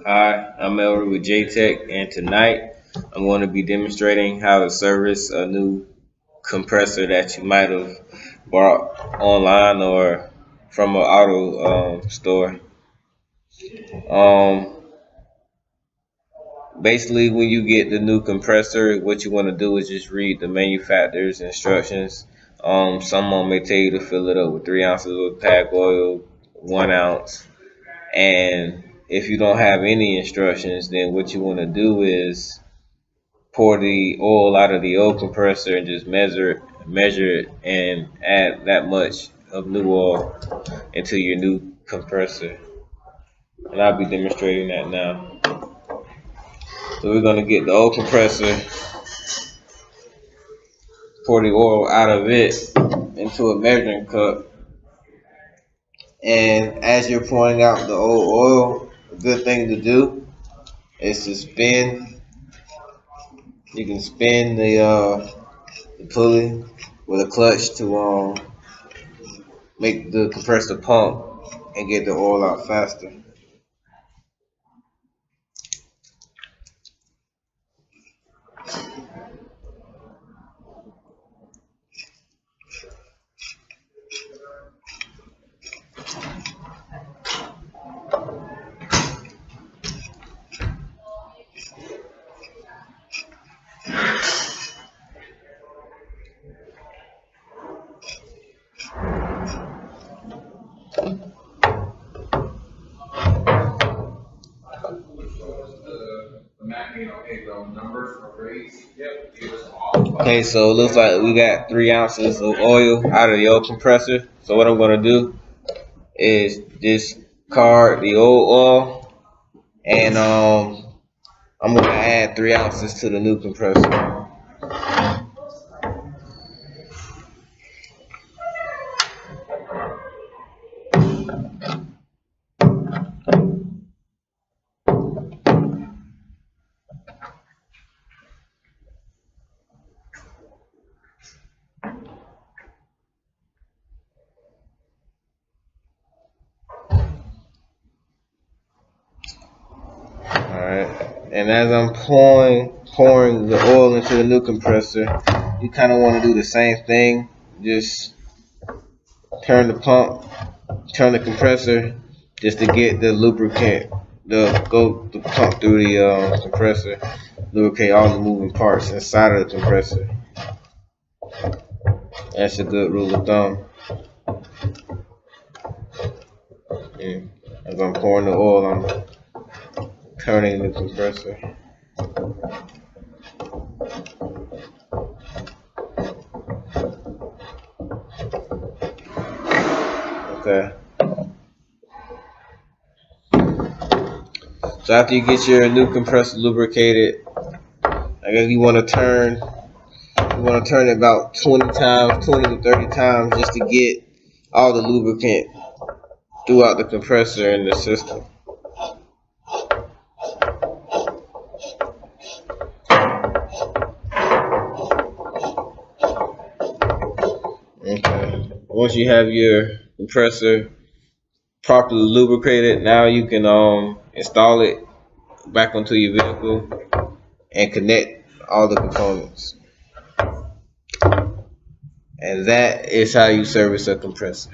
Hi, I'm Elder with JTech, and tonight I'm going to be demonstrating how to service a new compressor that you might have bought online or from an auto store. Um, Basically, when you get the new compressor, what you want to do is just read the manufacturer's instructions. Some of them may tell you to fill it up with 3 ounces of pack oil, 1 ounce. And if you don't have any instructions, then what you want to do is pour the oil out of the old compressor and just measure it, and add that much of new oil into your new compressor. And I'll be demonstrating that now. So we're gonna get the old compressor, pour the oil out of it into a measuring cup, and as you're pouring out the old oil, a good thing to do is to spin. You can spin the pulley with a clutch to make the compressor pump and get the oil out faster. Okay, so it looks like we got 3 ounces of oil out of the old compressor. So what I'm gonna do is discard the old oil, and I'm gonna add 3 ounces to the new compressor. Alright, and as I'm pouring the oil into the new compressor, you kind of want to do the same thing. Just turn the compressor, just to get the lubricant, the pump through the compressor, lubricate all the moving parts inside of the compressor. That's a good rule of thumb. And as I'm pouring the oil, I'm turning the compressor. Okay. So after you get your new compressor lubricated, I guess you want to turn it about 20 times, 20 to 30 times, just to get all the lubricant throughout the compressor and the system. Okay. Once you have your compressor properly lubricated, now you can install it back onto your vehicle and connect all the components. And that is how you service a compressor.